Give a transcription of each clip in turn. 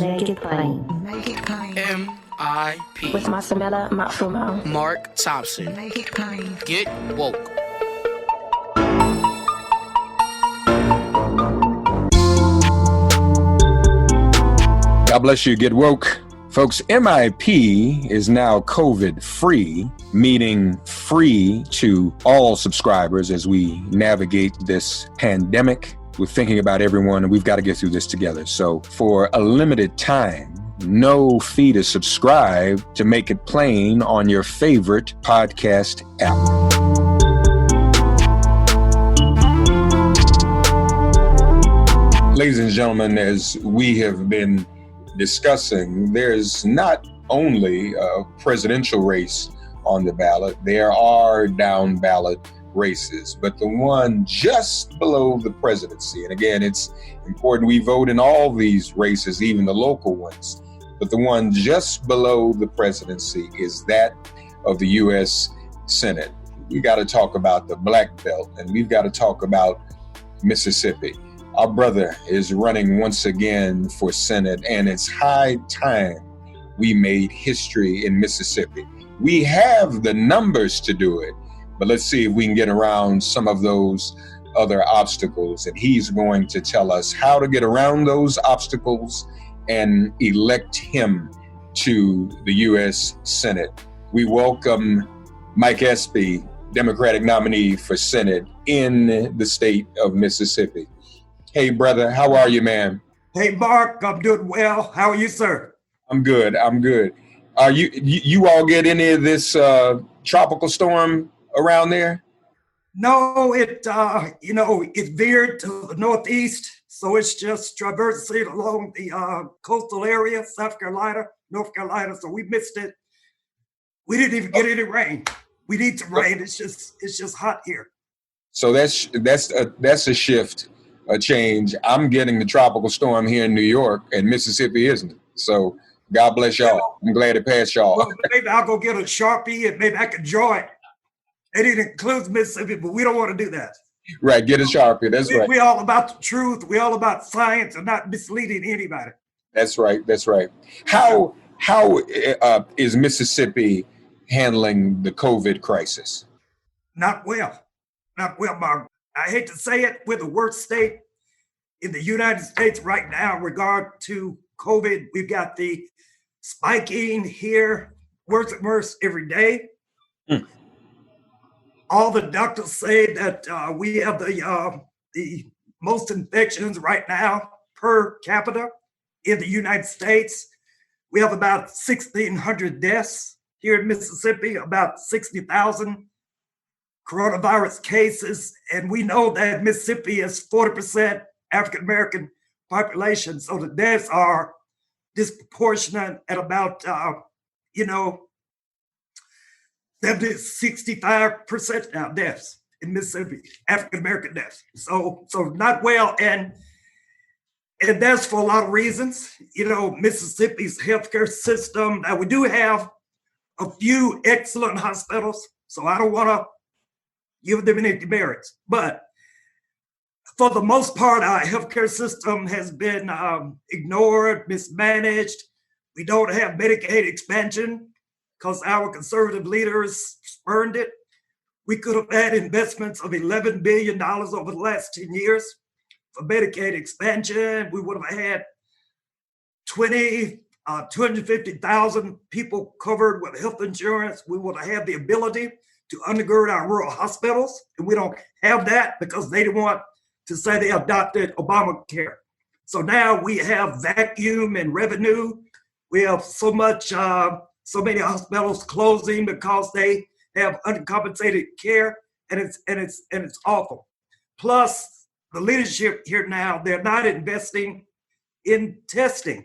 Make it plain. Make it plain. M.I.P. With Masamela Matfumo. Mark Thompson. Make it plain. Get woke. God bless you. Get woke. Folks, MIP is now COVID-free, meaning free to all subscribers as we navigate this pandemic. We're thinking about everyone, and we've got to get through this together. So for a limited time, no fee to subscribe to Make It Plain on your favorite podcast app. Ladies and gentlemen, as we have been discussing, there's not only a presidential race on the ballot, there are down ballot races, but the one just below the presidency, and again, it's important we vote in all these races, even the local ones, but the one just below the presidency is that of the U.S. Senate. We got to talk about the Black Belt, and we've got to talk about Mississippi. Our brother is running once again for Senate, and it's high time we made history in Mississippi. We have the numbers to do it, but let's see if we can get around some of those other obstacles. And he's going to tell us how to get around those obstacles and elect him to the U.S. Senate. We welcome Mike Espy, Democratic nominee for Senate in the state of Mississippi. Hey, brother, how are you, man? Hey, Mark, I'm doing well. How are you, sir? I'm good. Are you all get any of this tropical storm around there? No, it veered to the northeast, so it's just traversing along the coastal area, South Carolina, North Carolina. So we missed it. We didn't even get any rain. We need some rain. It's just hot here. So that's a shift. A change. I'm getting the tropical storm here in New York, and Mississippi isn't. So God bless y'all. I'm glad it passed y'all. Well, maybe I'll go get a Sharpie and maybe I can draw it. It includes Mississippi, but we don't want to do that. Right, get a Sharpie. That's right. We're all about the truth. We're all about science and not misleading anybody. That's right. How is Mississippi handling the COVID crisis? Not well, Mark. I hate to say it, we're the worst state in the United States right now in regard to COVID. We've got the spiking here, worse and worse every day. All the doctors say that we have the most infections right now per capita in the United States. We have about 1,600 deaths here in Mississippi, about 60,000 coronavirus cases, and we know that Mississippi is 40% African-American population, so the deaths are disproportionate at about, 65% now deaths in Mississippi, African-American deaths. So not well, and that's for a lot of reasons. Mississippi's healthcare system, now we do have a few excellent hospitals, so I don't want to give them any demerits. But for the most part, our healthcare system has been ignored, mismanaged. We don't have Medicaid expansion because our conservative leaders spurned it. We could have had investments of $11 billion over the last 10 years for Medicaid expansion. We would have had 250,000 people covered with health insurance. We would have had the ability to undergird our rural hospitals, and we don't have that because they didn't want to say they adopted Obamacare. So now we have vacuum and revenue. We have so many hospitals closing because they have uncompensated care, and it's awful. Plus, the leadership here now, they're not investing in testing.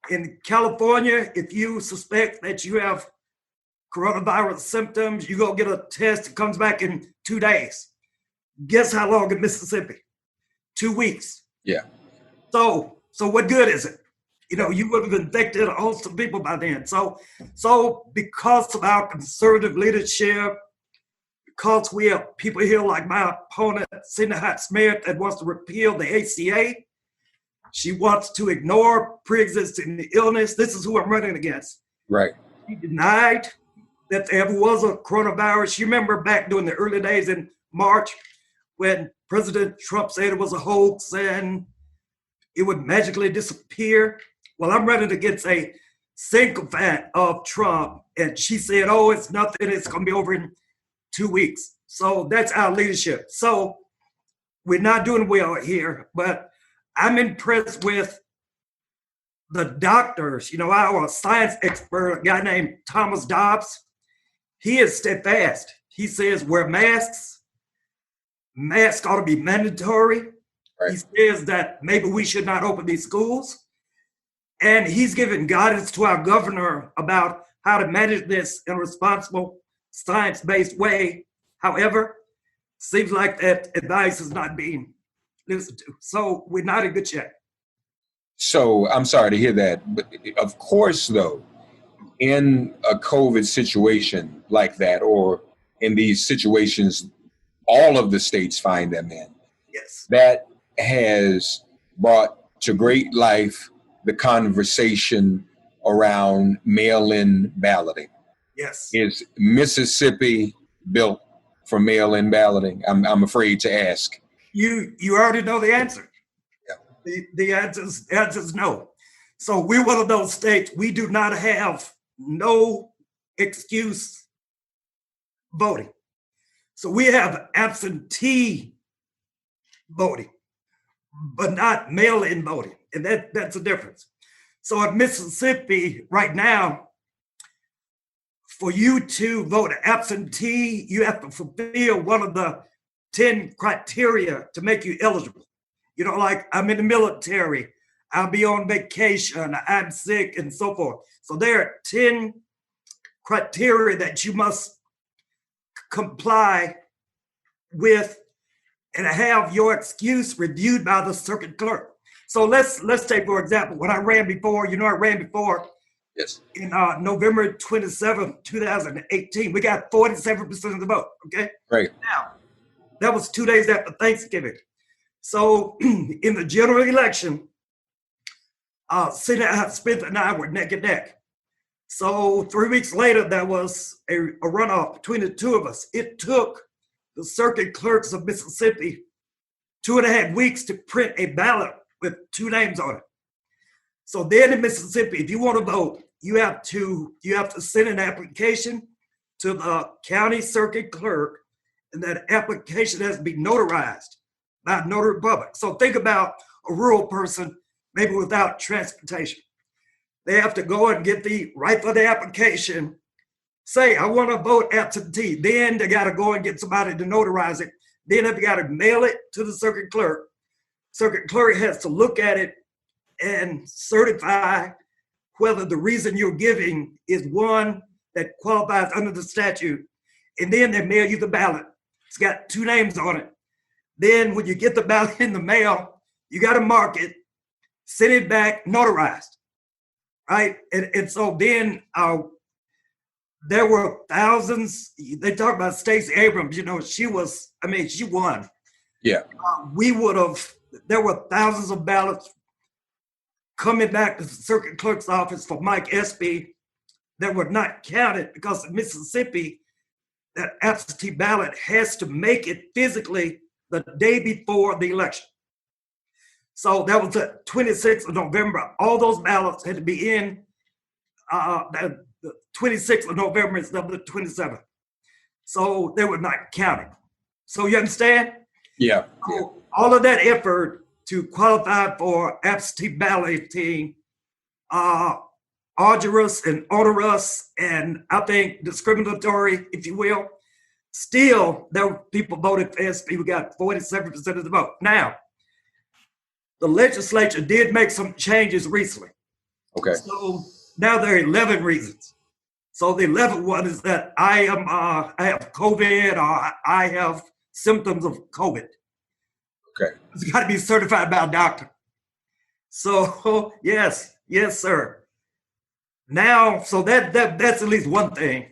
In California, if you suspect that you have coronavirus symptoms, you go get a test, it comes back in 2 days. Guess how long in Mississippi? 2 weeks. Yeah. So what good is it? You would have infected a host of people by then. So because of our conservative leadership, because we have people here like my opponent, Cindy Hyde-Smith, that wants to repeal the ACA, She wants to ignore pre-existing illness. This is who I'm running against. Right. She denied that there ever was a coronavirus. You remember back during the early days in March when President Trump said it was a hoax and it would magically disappear? Well, I'm running against a sycophant of Trump, and she said, oh, it's nothing, it's going to be over in 2 weeks. So that's our leadership. So we're not doing well here, but I'm impressed with the doctors. You know, our science expert, a guy named Thomas Dobbs, he is steadfast. He says wear masks. Masks ought to be mandatory. Right. He says that maybe we should not open these schools. And he's given guidance to our governor about how to manage this in a responsible, science-based way. However, seems like that advice is not being listened to. So we're not in good shape. So I'm sorry to hear that. But of course, though, in a COVID situation like that, or in these situations all of the states find them in, yes, that has brought to great life the conversation around mail-in balloting. Yes. Is Mississippi built for mail-in balloting? I'm afraid to ask. You already know the answer. Yeah. The answer is no. So we're one of those states, we do not have no excuse voting. So we have absentee voting, but not mail-in voting. And that's the difference. So in Mississippi right now, for you to vote absentee, you have to fulfill one of the 10 criteria to make you eligible. You know, like I'm in the military, I'll be on vacation, I'm sick, and so forth. So there are 10 criteria that you must comply with and have your excuse reviewed by the circuit clerk. So let's take, for example, when I ran before, I ran before. Yes. In November 27th, 2018, we got 47% of the vote, okay? Right. Now, that was 2 days after Thanksgiving. So in the general election, Senator Hyde-Smith and I were neck and neck. So 3 weeks later, there was a runoff between the two of us. It took the circuit clerks of Mississippi 2.5 weeks to print a ballot with 2 names on it. So then in Mississippi, if you want to vote, you have to send an application to the county circuit clerk, and that application has to be notarized by a notary public. So think about a rural person, maybe without transportation. They have to go and write for the application, say, I want to vote absentee. Then they got to go and get somebody to notarize it. Then they've got to mail it to the circuit clerk. Circuit clerk has to look at it and certify whether the reason you're giving is one that qualifies under the statute. And then they mail you the ballot. It's got 2 names on it. Then when you get the ballot in the mail, you got to mark it, send it back, notarized, right? And so then there were thousands. They talk about Stacey Abrams, she won. Yeah. There were thousands of ballots coming back to the circuit clerk's office for Mike Espy that were not counted because in Mississippi, that absentee ballot has to make it physically the day before the election. So that was the 26th of November. All those ballots had to be in the 26th of November instead of the 27th. So they were not counted. So you understand? Yeah. So all of that effort to qualify for absentee balloting, arduous and onerous, and I think discriminatory, if you will. Still, there were people voted for SP. We got 47% of the vote. Now, the legislature did make some changes recently. Okay. So now there are 11 reasons. So the 11th one is that I have COVID or I have symptoms of COVID. Okay. It's got to be certified by a doctor. So yes, sir. Now, so that's at least one thing.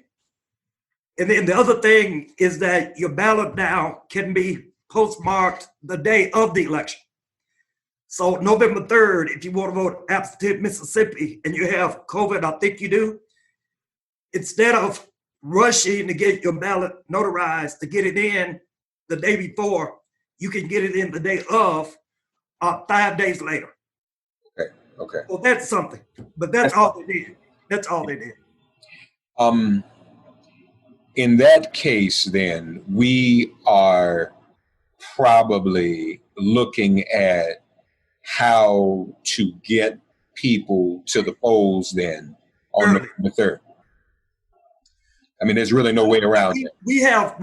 And then the other thing is that your ballot now can be postmarked the day of the election. So November 3rd, if you want to vote absentee in Mississippi and you have COVID, I think you do, instead of rushing to get your ballot notarized to get it in the day before, you can get it in the day of, 5 days later. Okay. Well, that's something, but that's all they did. That's all they did. In that case, then, we are probably looking at how to get people to the polls then on Early. November 3rd. I mean, there's really no way around it. We have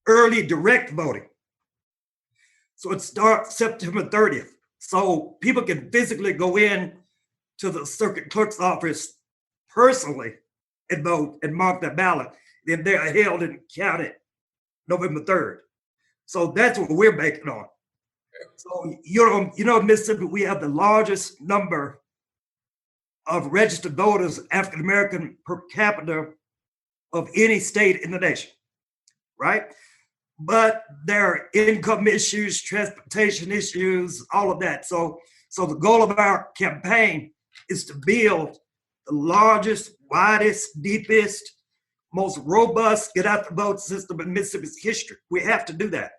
early direct voting. So it starts September 30th. So people can physically go in to the circuit clerk's office personally and vote and mark their ballot. Then they're held and counted November 3rd. So that's what we're banking on. So you know, Mississippi, we have the largest number of registered voters, African American per capita, of any state in the nation, right? But there are income issues, transportation issues, all of that. So the goal of our campaign is to build the largest, widest, deepest, most robust get out the vote system in Mississippi's history. We have to do that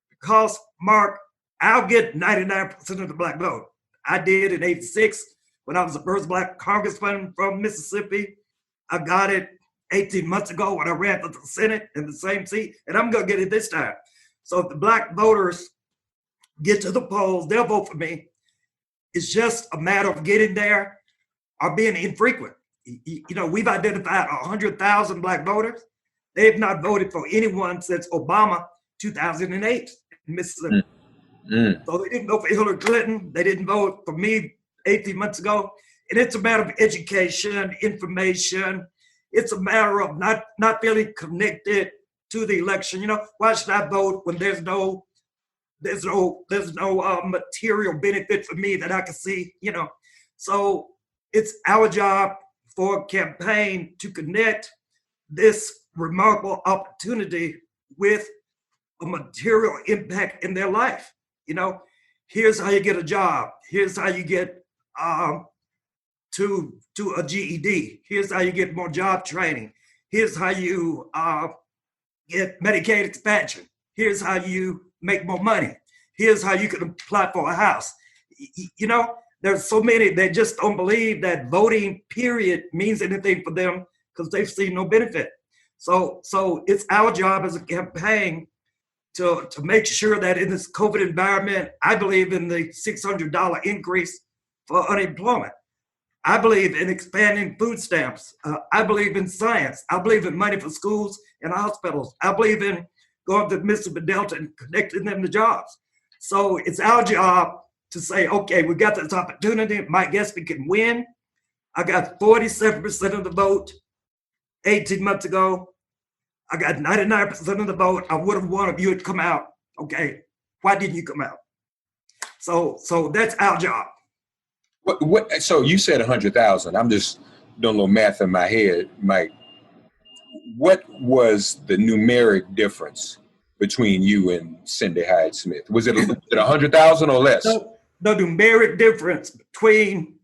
because, Mark, I'll get 99% of the black vote. I did in '86 when I was the first black congressman from Mississippi. I got it 18 months ago when I ran for the Senate in the same seat, and I'm going to get it this time. So if the black voters get to the polls, they'll vote for me. It's just a matter of getting there or being infrequent. You know, we've identified 100,000 black voters. They've not voted for anyone since Obama 2008 in Mississippi. So they didn't vote for Hillary Clinton. They didn't vote for me 18 months ago. And it's a matter of education, information. It's a matter of not feeling connected to the election. You know, why should I vote when there's no material benefit for me that I can see? You know, so it's our job for a campaign to connect this remarkable opportunity with a material impact in their life. You know, here's how you get a job. Here's how you get to a GED. Here's how you get more job training. Here's how you get Medicaid expansion. Here's how you make more money. Here's how you can apply for a house. You know, there's so many that just don't believe that voting period means anything for them because they've seen no benefit. So it's our job as a campaign to make sure that in this COVID environment, I believe in the $600 increase for unemployment. I believe in expanding food stamps. I believe in science. I believe in money for schools and hospitals. I believe in going to the Mississippi Delta and connecting them to jobs. So it's our job to say, okay, we got this opportunity. Mike Espy can win. I got 47% of the vote 18 months ago. I got 99% of the vote. I would have won if you had come out. Okay, why didn't you come out? So that's our job. What? So you said 100,000. I'm just doing a little math in my head, Mike. What was the numeric difference between you and Cindy Hyde-Smith? Was it 100,000 or less? No, the numeric difference between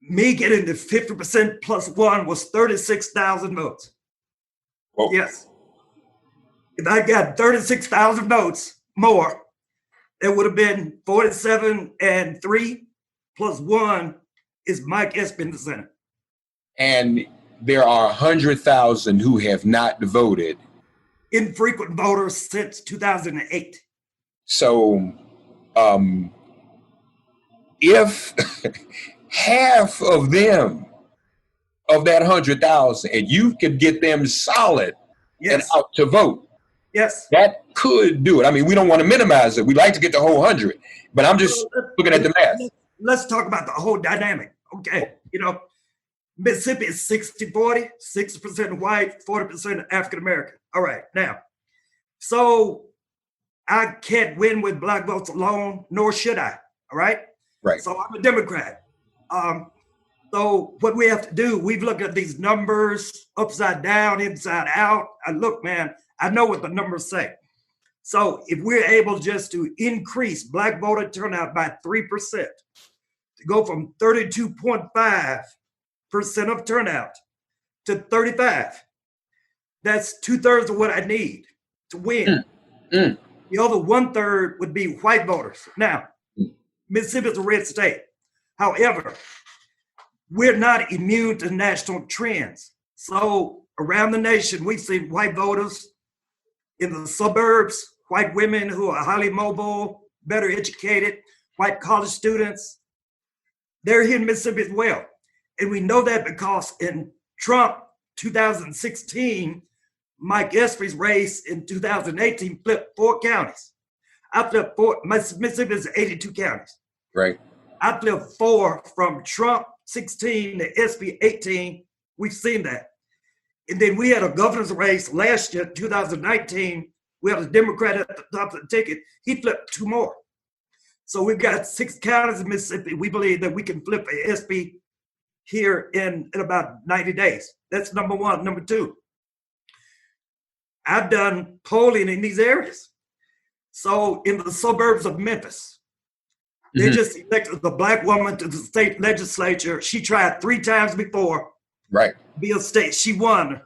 me getting the 50% plus one was 36,000 votes. Oh. Yes. If I got 36,000 votes more, it would have been 47 and 3 plus 1 is Mike Espy in the Senate. And there are 100,000 who have not voted. Infrequent voters since 2008. So if half of them, of that 100,000, and you could get them solid and out to vote, that could do it. I mean, we don't want to minimize it. We like to get the whole 100, but I'm just looking at the math. Let's talk about the whole dynamic. Okay, you know, Mississippi is 60-40, 60% white, 40% African American. All right, now, so I can't win with black votes alone, nor should I. All right. Right. So I'm a Democrat. So what we have to do, we've looked at these numbers upside down, inside out. And look, man, I know what the numbers say. So if we're able just to increase Black voter turnout by 3%, to go from 32.5% of turnout to 35, that's 2/3 of what I need to win. The other 1/3 would be white voters. Now, Mississippi is a red state. However, we're not immune to national trends. So around the nation, we've seen white voters in the suburbs, white women who are highly mobile, better educated, white college students. They're here in Mississippi as well. And we know that because in Trump 2016, Mike Espy's race in 2018 flipped 4 counties. I flipped 4, Mississippi is 82 counties. Right. I flipped 4 from Trump 16 to Espy 18. We've seen that. And then we had a governor's race last year, 2019. We had a Democrat at the top of the ticket. He flipped 2 more. So we've got 6 counties in Mississippi. We believe that we can flip a Espy here in about 90 days. That's number one. Number two, I've done polling in these areas. So in the suburbs of Memphis, they just elected a Black woman to the state legislature. She tried 3 times before. Right. To be a state. She won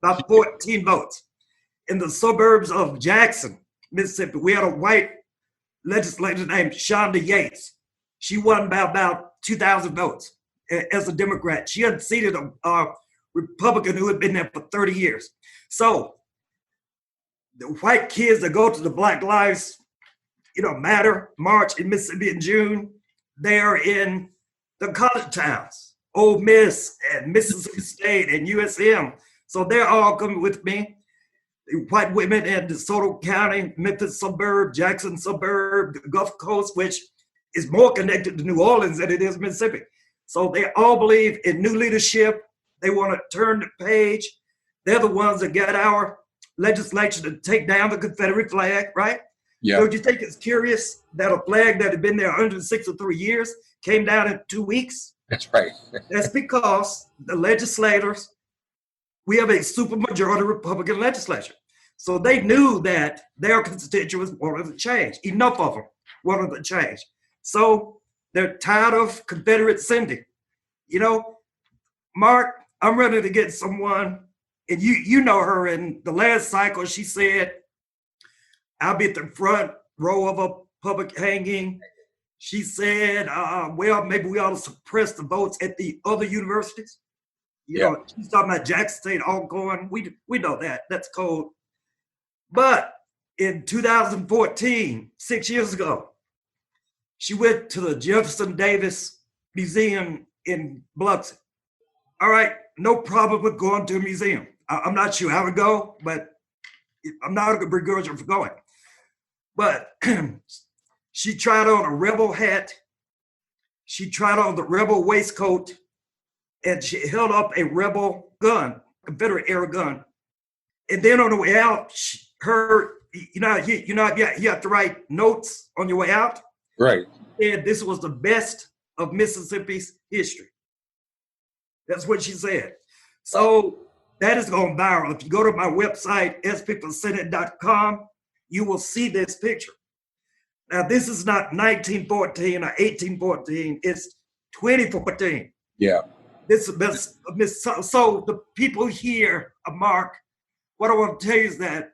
by 14 votes. In the suburbs of Jackson, Mississippi, we had a white legislator named Shonda Yates. She won by about 2,000 votes as a Democrat. She unseated a Republican who had been there for 30 years. So the white kids that go to the Black Lives Matter March in Mississippi in June, they are in the college towns, Ole Miss and Mississippi State and USM. So they're all coming with me. The white women in DeSoto County, Memphis suburb, Jackson suburb, the Gulf Coast, which is more connected to New Orleans than it is Mississippi. So they all believe in new leadership. They want to turn the page. They're the ones that got our legislature to take down the Confederate flag, right? Yeah. Don't you think it's curious that a flag that had been there 163 years came down in 2 weeks? That's right. That's because the legislators, we have a supermajority Republican legislature. So they knew that their constituents wanted to change. Enough of them wanted to change. So they're tired of Confederate Cindy. Mark, I'm ready to get someone, and you know her, in the last cycle, she said, I'll be at the front row of a public hanging. She said, well, maybe we ought to suppress the votes at the other universities. She's talking about Jackson State, Alcorn. We know that. That's cold. But in 2014, 6 years ago, she went to the Jefferson Davis Museum in Biloxi. All right, no problem with going to a museum. I'm not sure how to go, but I'm not a begrudge her for going. But she tried on a rebel hat. She tried on the rebel waistcoat, and she held up a rebel gun, Confederate era gun. And then on the way out, you have to write notes on your way out. Right. And this was the best of Mississippi's history. That's what she said. So that is going viral. If you go to my website, spforsenate.com, you will see this picture. Now, this is not 1914 or 1814. It's 2014. Yeah. This is best. So the people here, Mark, what I want to tell you is that,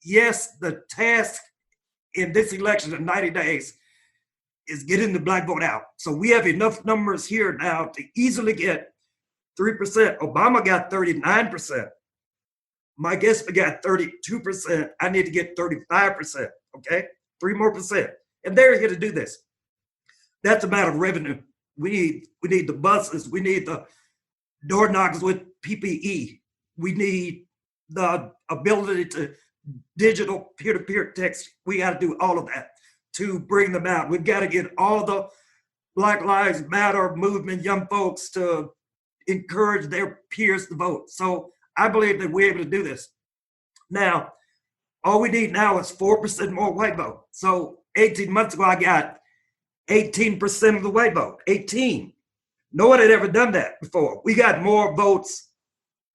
yes, the task in this election in 90 days is getting the Black vote out. So we have enough numbers here now to easily get 3%. Obama got 39%. Mike Espy got 32%. I need to get 35%, okay? 3 more percent. And they're here to do this. That's a matter of revenue. We need the buses. We need the door knockers with PPE. We need the ability to digital peer-to-peer text. We got to do all of that to bring them out. We've got to get all the Black Lives Matter movement young folks to encourage their peers to vote. So I believe that we're able to do this. Now, all we need now is 4% more white vote. So 18 months ago, I got 18% of the white vote, 18. No one had ever done that before. We got more votes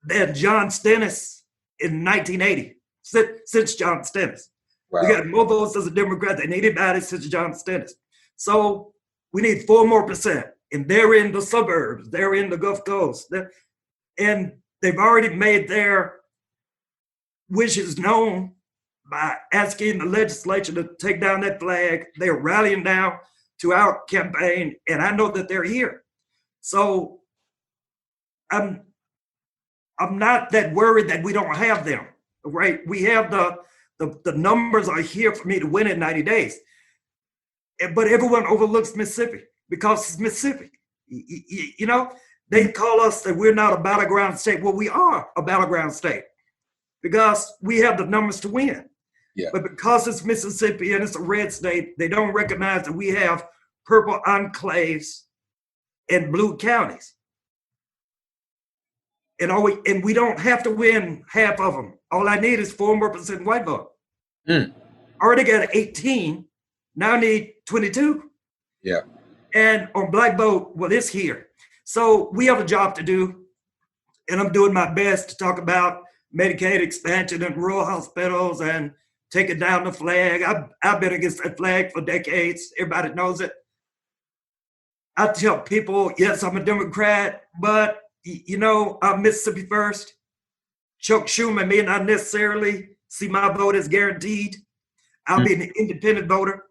than John Stennis in 1980. since John Stennis. Wow. We got more votes as a Democrat than anybody since John Stennis. So we need 4% more. And they're in the suburbs. They're in the Gulf Coast. And they've already made their wishes known by asking the legislature to take down that flag. They're rallying now to our campaign, and I know that they're here. So I'm not that worried that we don't have them, right? We have the numbers are here for me to win in 90 days. But everyone overlooks Mississippi because it's Mississippi. You know, they call us that we're not a battleground state. Well, we are a battleground state because we have the numbers to win. Yeah. But because it's Mississippi and it's a red state, they don't recognize that we have purple enclaves and blue counties. And we don't have to win half of them. All I need is 4% more white vote. I already got 18. Now I need 22. Yeah. And on black vote, well, it's here. So we have a job to do. And I'm doing my best to talk about Medicaid expansion and rural hospitals and taking down the flag. I've been against that flag for decades. Everybody knows it. I tell people, yes, I'm a Democrat, but you know, I'm Mississippi first. Chuck Schumer may not necessarily see my vote as guaranteed. I'll be an independent voter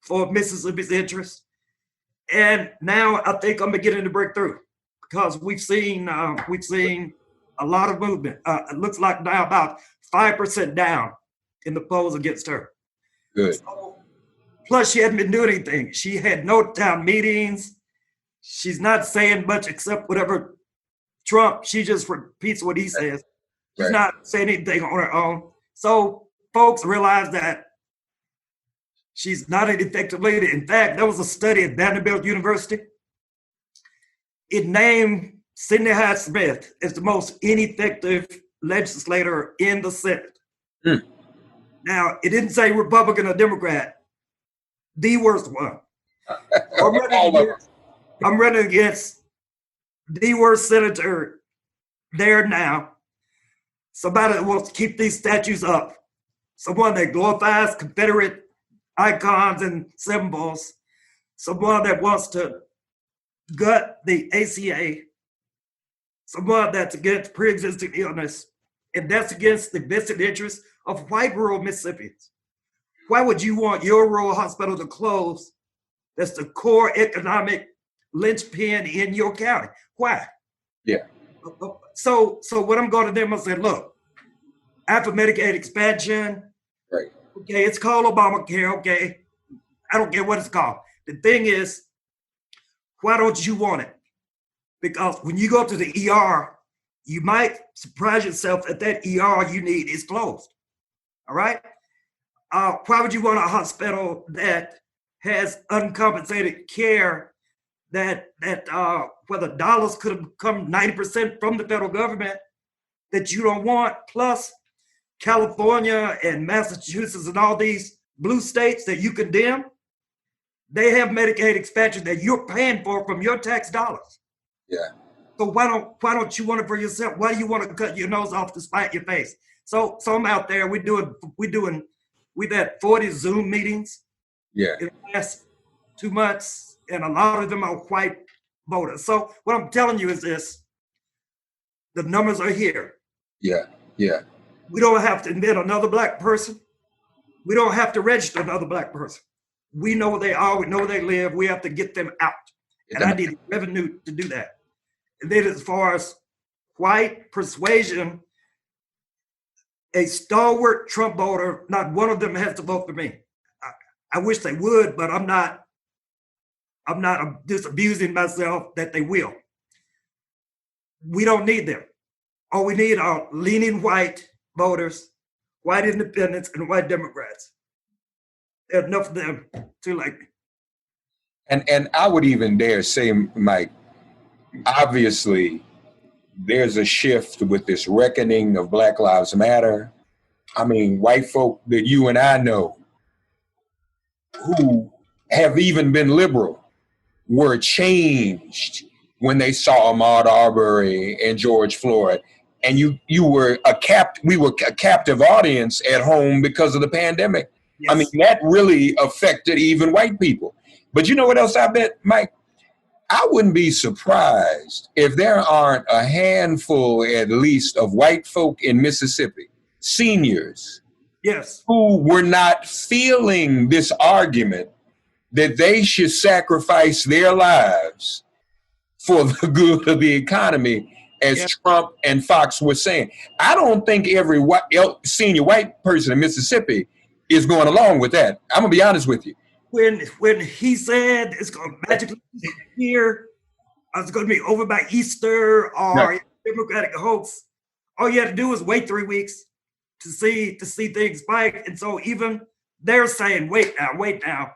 for Mississippi's interest. And now I think I'm beginning to break through because we've seen a lot of movement. It looks like now about 5% down in the polls against her. Good. So, plus, she hadn't been doing anything. She had no town meetings. She's not saying much except whatever Trump, she just repeats what he says. She's not saying anything on her own. So folks realize that she's not an effective leader. In fact, there was a study at Vanderbilt University. It named Cindy Hyde-Smith as the most ineffective legislator in the Senate. Now, it didn't say Republican or Democrat, the worst one. I'm running against the worst senator there now. Somebody that wants to keep these statues up. Someone that glorifies Confederate icons and symbols. Someone that wants to gut the ACA. Someone that's against pre-existing illness. And that's against the vested interests of white rural Mississippians. Why would you want your rural hospital to close? That's the core economic linchpin in your county. Why? Yeah. So what I'm going to them, I said, look, after Medicaid expansion, right. Okay, it's called Obamacare, okay. I don't care what it's called. The thing is, why don't you want it? Because when you go to the ER, you might surprise yourself that ER you need is closed. All right? Why would you want a hospital that has uncompensated care that where the dollars could have come 90% from the federal government that you don't want, plus California and Massachusetts and all these blue states that you condemn, they have Medicaid expansion that you're paying for from your tax dollars. Yeah. So why don't you want it for yourself? Why do you want to cut your nose off to spite your face? So I'm out there. We've had 40 Zoom meetings. Yeah. In the last 2 months. And a lot of them are white voters. So what I'm telling you is this, the numbers are here. Yeah, yeah. We don't have to admit another black person. We don't have to register another black person. We know where they are, we know where they live, we have to get them out. And I need revenue to do that. And then as far as white persuasion, a stalwart Trump voter, not one of them has to vote for me. I wish they would, but I'm not disabusing myself that they will. We don't need them. All we need are leaning white voters, white independents, and white Democrats. There's enough of them to like me. And I would even dare say, Mike, obviously there's a shift with this reckoning of Black Lives Matter. I mean, white folk that you and I know who have even been liberal were changed when they saw Ahmaud Arbery and George Floyd. and you were we were a captive audience at home because of the pandemic. Yes. I mean, that really affected even white people. But you know what else I bet, Mike? I wouldn't be surprised if there aren't a handful, at least, of white folk in Mississippi, seniors, Yes, who were not feeling this argument that they should sacrifice their lives for the good of the economy, as Yep. Trump and Fox were saying. I don't think every senior white person in Mississippi is going along with that. I'm going to be honest with you. When he said it's going to magically disappear, it's going to be over by Easter or Right. Democratic hoax, all you had to do was wait 3 weeks to see things spike. And so even they're saying, wait now.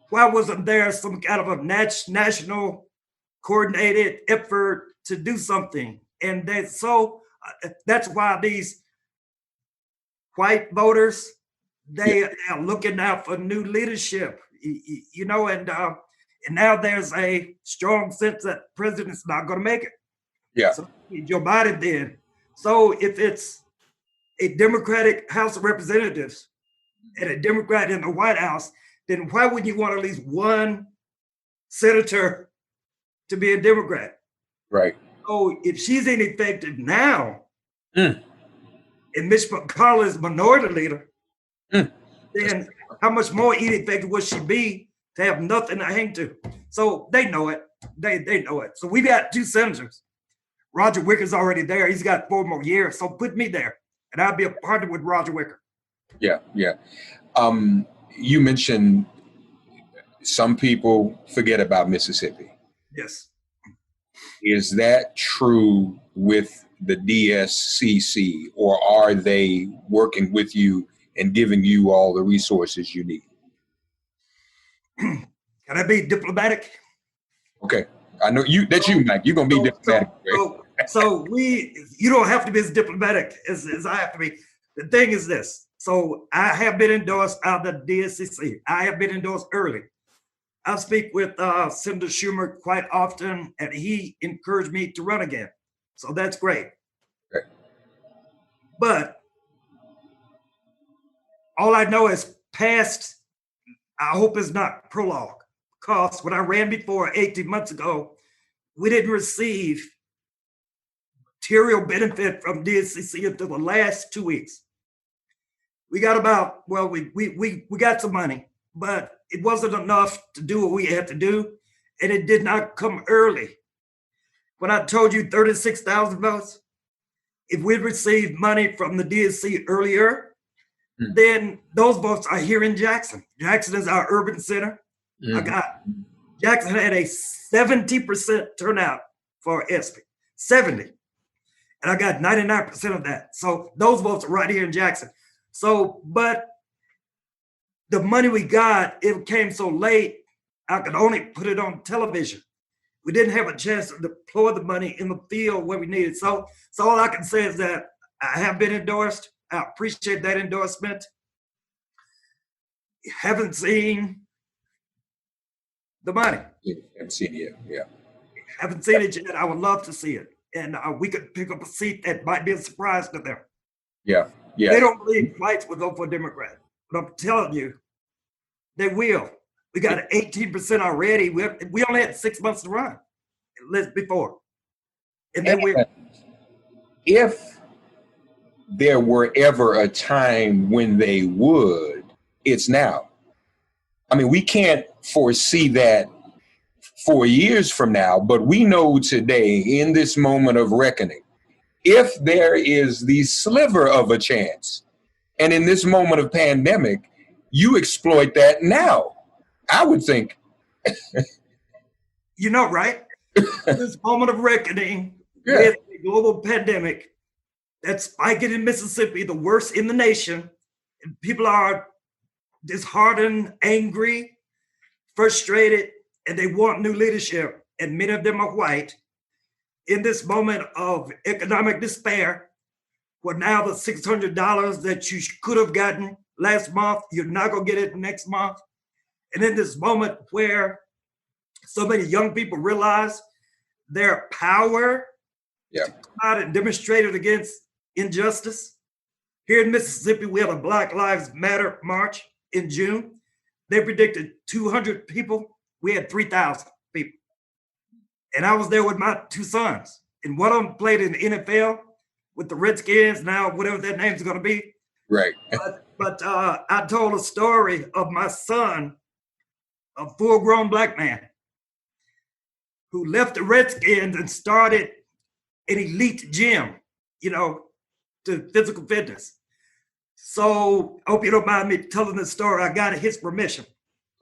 Why wasn't there some kind of a national coordinated effort to do something? And that's why these white voters, they are looking out for new leadership, you know, and now there's a strong sense that the president's not going to make it. Yeah. So Joe Biden did. So if it's a Democratic House of Representatives and a Democrat in the White House, then why wouldn't you want at least one senator to be a Democrat? Right. So if she's ineffective now, Mm. and Mitch McConnell is minority leader, Mm. then how much more ineffective would she be to have nothing to hang to? So they know it. They know it. So we got 2 senators. Roger Wicker's already there. He's got 4 more years. So put me there, and I'll be a partner with Roger Wicker. Yeah. You mentioned some people forget about Mississippi. Yes. Is that true with the DSCC, or are they working with you and giving you all the resources you need? Can I be diplomatic? Okay. I know that's you, Mike. You're going to be diplomatic. So you don't have to be as diplomatic as I have to be. The thing is this. So I have been endorsed out of the DSCC. I have been endorsed early. I speak with Senator Schumer quite often, and he encouraged me to run again. So that's great. Okay. But all I know is past, I hope it's not prologue. Because when I ran before 18 months ago, we didn't receive material benefit from DSCC until the last 2 weeks. We got we got some money, but it wasn't enough to do what we had to do, and it did not come early. When I told you 36,000 votes, if we'd received money from the DSC earlier, then those votes are here in Jackson. Jackson is our urban center. Jackson had a 70% turnout for Espy, 70. And I got 99% of that. So those votes are right here in Jackson. So, but the money we got, it came so late, I could only put it on television. We didn't have a chance to deploy the money in the field where we needed. So all I can say is that I have been endorsed. I appreciate that endorsement. Haven't seen the money. Haven't seen it yet. Yeah. Haven't seen it yet. I would love to see it. And we could pick up a seat that might be a surprise to them. Yeah. They don't believe whites would vote for a Democrat. But I'm telling you, they will. We got 18% already. We only had 6 months to run before. And then if there were ever a time when they would, it's now. I mean, we can't foresee that 4 years from now, but we know today, in this moment of reckoning, if there is the sliver of a chance, and in this moment of pandemic, you exploit that now, I would think. You know, right? This moment of reckoning with the global pandemic that's spiking in Mississippi, the worst in the nation, and people are disheartened, angry, frustrated, and they want new leadership, and many of them are white. In this moment of economic despair, where now the $600 that you could have gotten last month, you're not going to get it next month. And in this moment where so many young people realize their power Yeah. Out and demonstrated against injustice. Here in Mississippi, we had a Black Lives Matter march in June. They predicted 200 people. We had 3,000 people. And I was there with my two sons. And one of them played in the NFL with the Redskins, now whatever that name's going to be. Right. But I told a story of my son, a full-grown Black man, who left the Redskins and started an elite gym, to physical fitness. So I hope you don't mind me telling this story. I got his permission.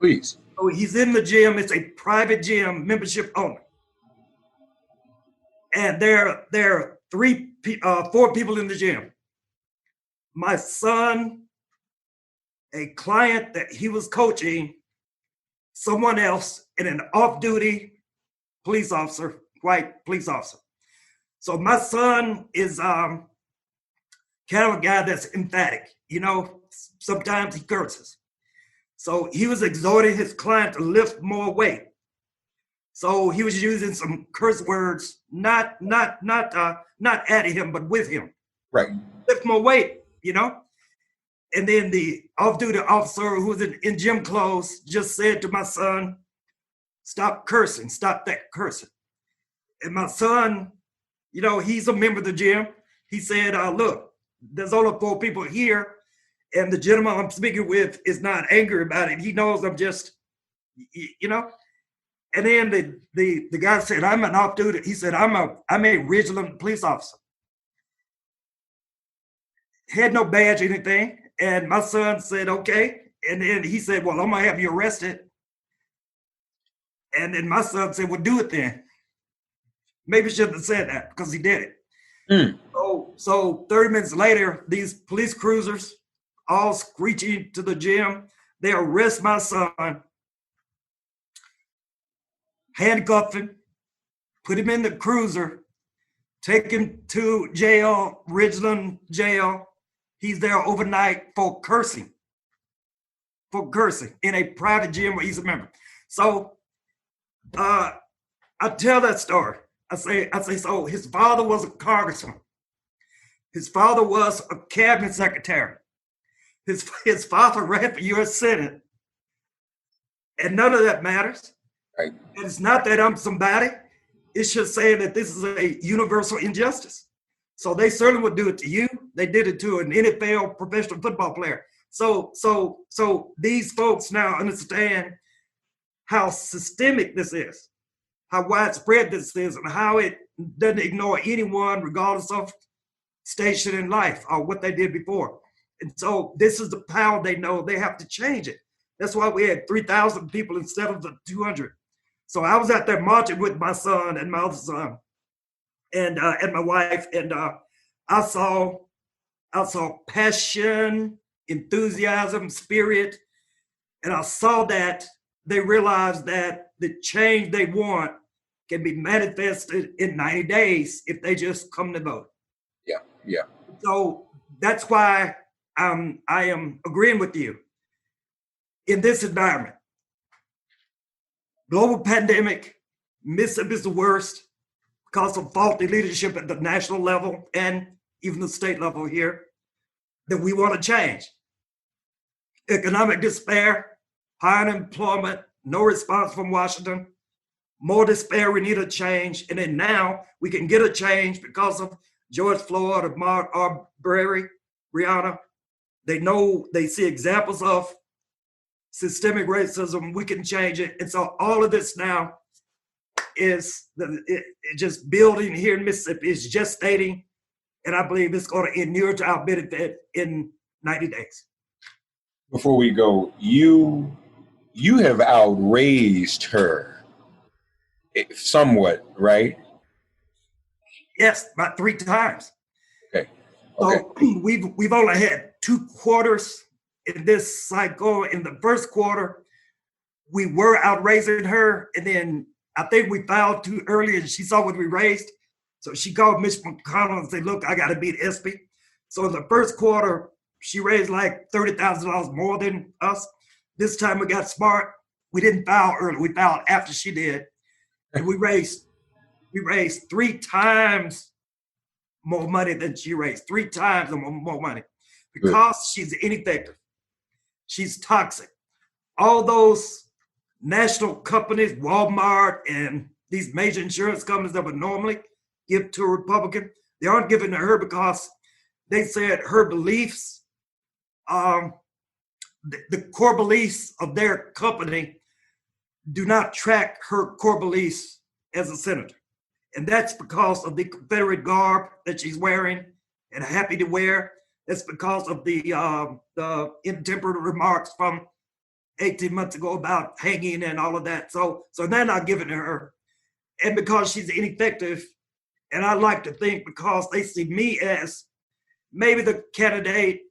Please. So he's in the gym. It's a private gym, membership only. And there are 4 people in the gym. My son, a client that he was coaching, someone else, and an off-duty police officer, white police officer. So my son is kind of a guy that's emphatic. Sometimes he curses. So he was exhorting his client to lift more weight. So he was using some curse words, not at him, but with him. Right. Lift more weight, And then the off-duty officer who was in gym clothes just said to my son, stop cursing, stop that cursing. And my son, he's a member of the gym. He said, look, there's only 4 people here, and the gentleman I'm speaking with is not angry about it. He knows I'm just, And then the guy said, I'm an off-duty. He said, I'm a vigilant police officer. Had no badge or anything. And my son said, okay. And then he said, well, I'm going to have you arrested. And then my son said, well, do it then. Maybe shouldn't have said that because he did it. So 30 minutes later, these police cruisers, all screeching to the gym, they arrest my son, handcuff him, put him in the cruiser, take him to jail, Ridgeland jail. He's there overnight for cursing in a private gym where he's a member. So I tell that story. I say, so his father was a congressman. His father was a cabinet secretary. His father ran for U.S. Senate. And none of that matters. Right. And it's not that I'm somebody. It's just saying that this is a universal injustice. So they certainly would do it to you. They did it to an NFL professional football player. So these folks now understand how systemic this is, how widespread this is, and how it doesn't ignore anyone regardless of station in life or what they did before. And so this is the power they know. They have to change it. That's why we had 3,000 people instead of the 200. So I was out there marching with my son and my other son and my wife, and I saw passion, enthusiasm, spirit, and I saw that they realized that the change they want can be manifested in 90 days if they just come to vote. Yeah. So that's why I am agreeing with you. In this environment, global pandemic, Mississippi is the worst because of faulty leadership at the national level and even the state level here, that we want to change. Economic despair, high unemployment, no response from Washington, more despair, we need a change. And then now we can get a change because of George Floyd, Ahmaud Arbery, Breonna. They know, they see examples of systemic racism. We can change it. And so all of this now is just building here in Mississippi, is gestating, and I believe it's going to inure to our benefit in 90 days. Before we go, you have outraised her somewhat, right? Yes, about 3 times. Okay. So we've only had 2 quarters in this cycle. In the first quarter, we were outraising her, and then I think we filed too early, and she saw what we raised. So she called Mitch McConnell and said, look, I got to beat Espy. So in the first quarter, she raised like $30,000 more than us. This time we got smart. We didn't file early. We filed after she did. And we raised 3 times more money than she raised, 3 times more money, because she's ineffective. She's toxic. All those national companies, Walmart and these major insurance companies that would normally give to a Republican, they aren't giving to her because they said her beliefs, the core beliefs of their company do not track her core beliefs as a senator. And that's because of the Confederate garb that she's wearing and happy to wear. That's because of the intemperate remarks from 18 months ago about hanging and all of that. So they're not giving to her. And because she's ineffective, and I like to think because they see me as maybe the candidate,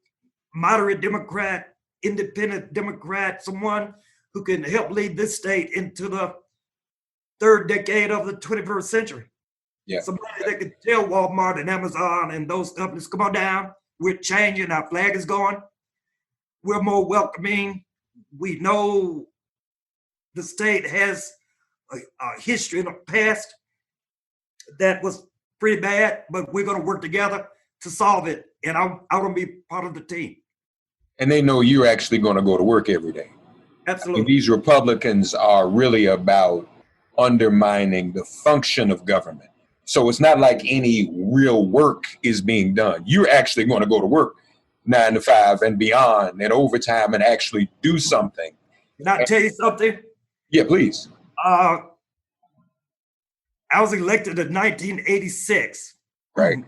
moderate Democrat, independent Democrat, someone who can help lead this state into the 3rd decade of the 21st century. Yeah. Somebody that can tell Walmart and Amazon and those companies, come on down, we're changing, our flag is going, we're more welcoming. We know the state has a history in the past that was pretty bad, but we're going to work together to solve it. And I want to be part of the team. And they know you're actually going to go to work every day. Absolutely. And these Republicans are really about undermining the function of government. So it's not like any real work is being done. You're actually going to go to work 9 to 5 and beyond and overtime and actually do something. Can I tell you something? Yeah, please. I was elected in 1986. Right.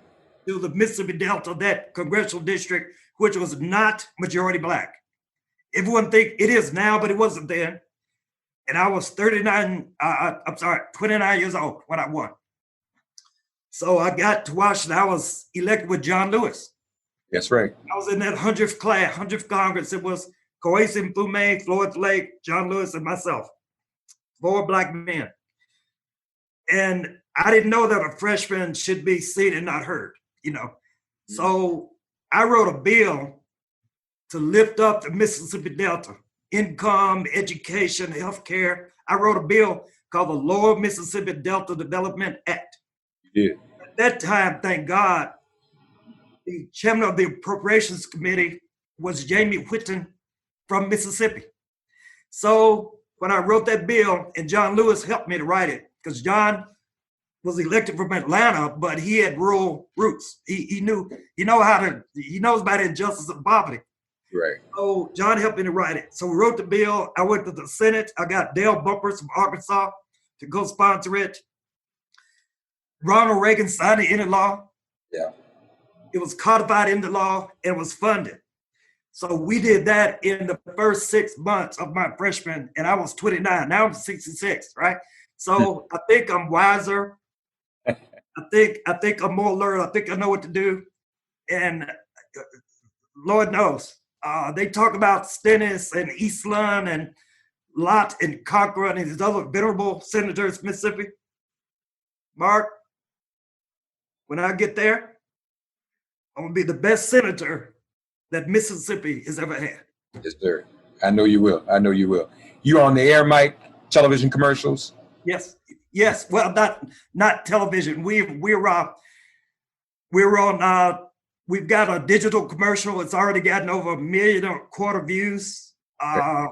To the Mississippi Delta, that congressional district, which was not majority Black. Everyone think it is now, but it wasn't then. And I was 29 years old when I won. So I got to Washington. I was elected with John Lewis. That's right. I was in that 100th class, 100th Congress. It was Coasim Fume, Floyd Flake, John Lewis, and myself. 4 Black men. And I didn't know that a freshman should be seen and not heard, you know. Mm-hmm. So I wrote a bill to lift up the Mississippi Delta, income, education, healthcare. I wrote a bill called the Lower Mississippi Delta Development Act. You did. At that time, thank God, the chairman of the Appropriations Committee was Jamie Whitten from Mississippi. So when I wrote that bill, and John Lewis helped me to write it, because John was elected from Atlanta, but he had rural roots. He knows about injustice and poverty. Right. So John helped me to write it. So we wrote the bill. I went to the Senate. I got Dale Bumpers from Arkansas to co-sponsor it. Ronald Reagan signed it into law. Yeah. It was codified into law and was funded. So we did that in the first 6 months of my freshman, and I was 29. Now I'm 66, right? So I think I'm wiser. I think I'm more alert. I think I know what to do. And Lord knows, they talk about Stennis and Eastland and Lott and Cochran and these other venerable senators, Mississippi. Mark, when I get there, I'm gonna be the best senator that Mississippi has ever had. Yes, sir. I know you will. I know you will. You on the air, Mike? Television commercials? Yes. Well, not television. We're on. We've got a digital commercial. It's already gotten over 1.25 million views.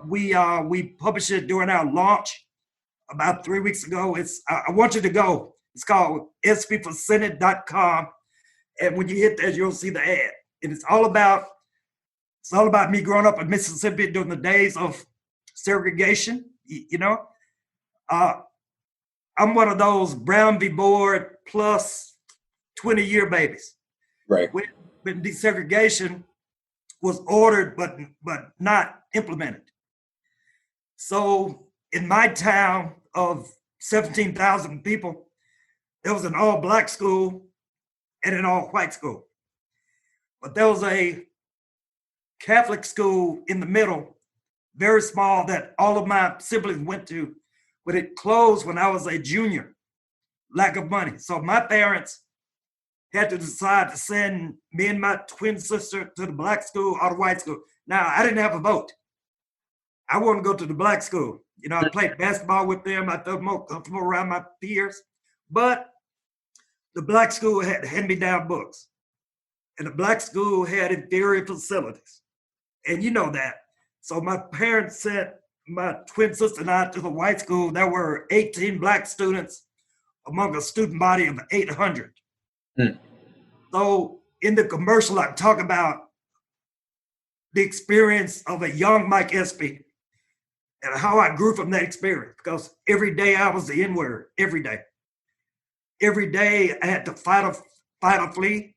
We published it during our launch about 3 weeks ago. I want you to go. It's called spforsenate.com. And when you hit that, you'll see the ad. And it's all about me growing up in Mississippi during the days of segregation. You know, I'm one of those Brown v. Board plus 20-year babies. Right. When desegregation was ordered but not implemented. So in my town of 17,000 people, there was an all-Black school and an all-white school. But there was a Catholic school in the middle, very small, that all of my siblings went to, but it closed when I was a junior, lack of money. So my parents had to decide to send me and my twin sister to the Black school or the white school. Now, I didn't have a vote. I wanted to go to the Black school. You know, I played basketball with them. I felt more comfortable around my peers. But the black school had hand-me-down books, and the black school had inferior facilities. And you know that. So my parents sent my twin sister and I to the white school. There were 18 black students among a student body of 800. So in the commercial, I talk about the experience of a young Mike Espy and how I grew from that experience, because every day I was the N-word, every day. Every day I had to fight or flee.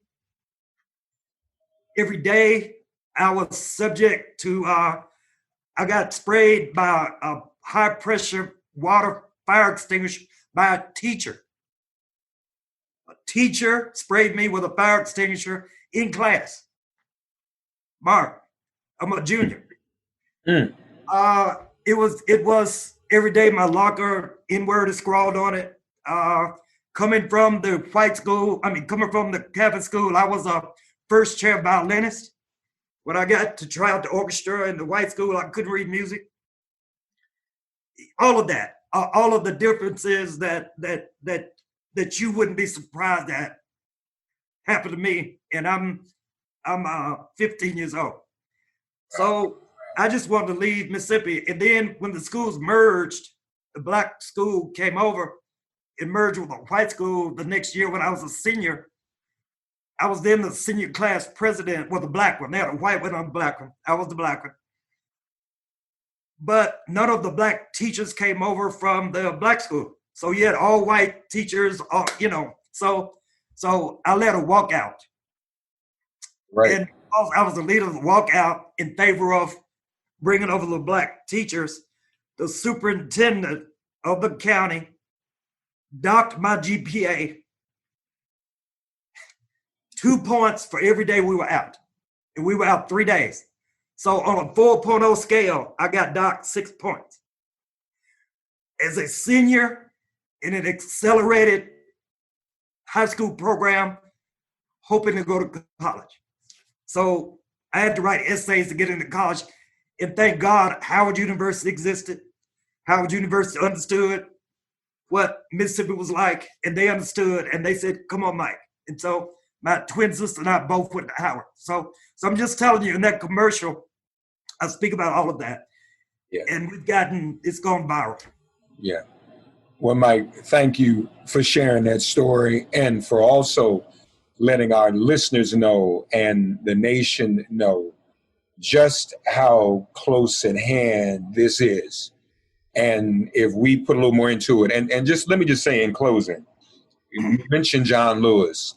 Every day I was subject to, I got sprayed by a high pressure water fire extinguisher by a teacher. A teacher sprayed me with a fire extinguisher in class. Mark, I'm a junior. It was every day my locker, N-word is scrawled on it. Coming from the coming from the Catholic school, I was a first chair violinist. When I got to try out the orchestra in the white school, I couldn't read music. All of that, all of the differences that you wouldn't be surprised at happened to me, and I'm 15 years old. So I just wanted to leave Mississippi, and then when the schools merged, the black school came over. It merged with a white school the next year when I was a senior. I was then the senior class president, well, the black one. They had a white one and a black one. I was the black one. But none of the black teachers came over from the black school. So you had all white teachers, so I led a walkout. Right. And I was the leader of the walkout in favor of bringing over the black teachers. The superintendent of the county docked my GPA 2 points for every day we were out. And we were out 3 days. So on a 4.0 scale, I got docked 6 points. As a senior in an accelerated high school program, hoping to go to college. So I had to write essays to get into college. And thank God Howard University existed. Howard University understood what Mississippi was like, and they understood, and they said, come on, Mike. And so my twin sister and I both went to Howard. So I'm just telling you, in that commercial, I speak about all of that. Yeah. And it's gone viral. Yeah. Well, Mike, thank you for sharing that story and for also letting our listeners know and the nation know just how close at hand this is. And if we put a little more into it, and just let me just say in closing, you mentioned John Lewis.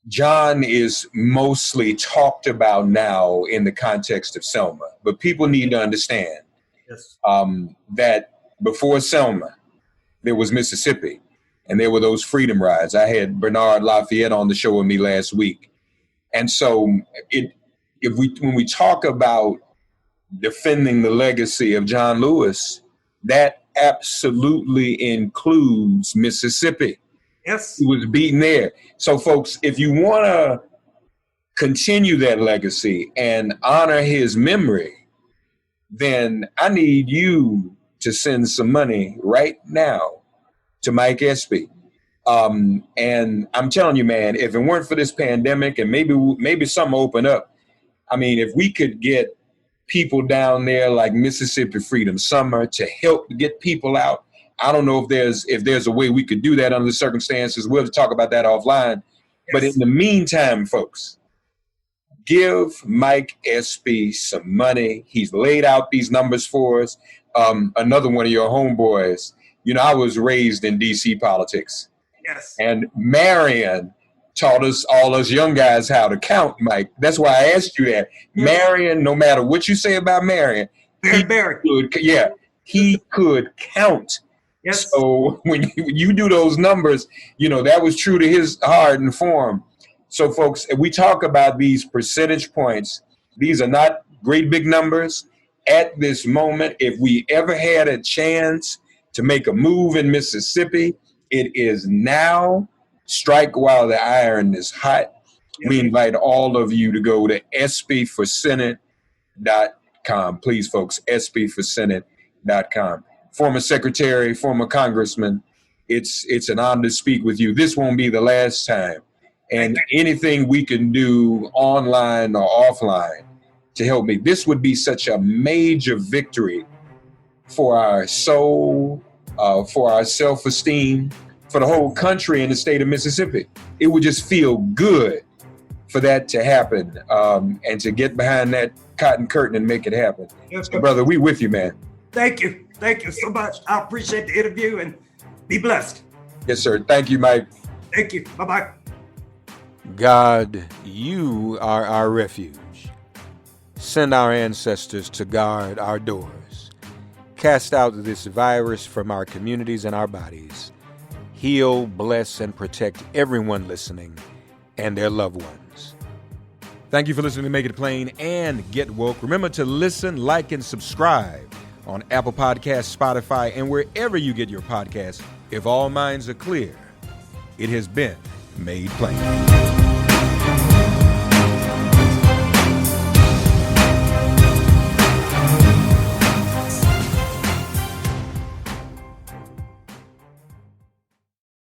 John is mostly talked about now in the context of Selma, but people need to understand that before Selma, there was Mississippi, and there were those freedom rides. I had Bernard Lafayette on the show with me last week. And so when we talk about defending the legacy of John Lewis, that absolutely includes Mississippi. Yes. He was beaten there. So folks, if you want to continue that legacy and honor his memory, then I need you to send some money right now to Mike Espy. And I'm telling you, man, if it weren't for this pandemic and maybe something open up, I mean, if we could get people down there like Mississippi Freedom Summer to help get people out, I don't know if there's a way we could do that under the circumstances. We'll talk about that offline. Yes. But in the meantime, folks, give Mike Espy some money. He's laid out these numbers for us. Another one of your homeboys. You know, I was raised in DC politics. Yes. And Marion taught all us young guys how to count, Mike. That's why I asked you that. Yes. Marion, no matter what you say about Marion, he could count. Yes. So when you do those numbers, you know, that was true to his heart and form. So folks, if we talk about these percentage points, these are not great big numbers. At this moment, if we ever had a chance to make a move in Mississippi, it is now. Strike while the iron is hot. Yes. We invite all of you to go to espyforsenate.com. Please, folks, espyforsenate.com. Former secretary, former congressman, it's an honor to speak with you. This won't be the last time. And anything we can do online or offline to help me, this would be such a major victory for our soul, for our self-esteem, for the whole country and the state of Mississippi. It would just feel good for that to happen, and to get behind that cotton curtain and make it happen. Yes, So, brother, we with you, man. Thank you. Thank you so much. I appreciate the interview, and be blessed. Yes, sir. Thank you, Mike. Thank you. Bye-bye. God, you are our refuge. Send our ancestors to guard our doors. Cast out this virus from our communities and our bodies. Heal, bless, and protect everyone listening and their loved ones. Thank you for listening to Make It Plain and Get Woke. Remember to listen, like, and subscribe on Apple Podcasts, Spotify, and wherever you get your podcasts. If all minds are clear, it has been made plain.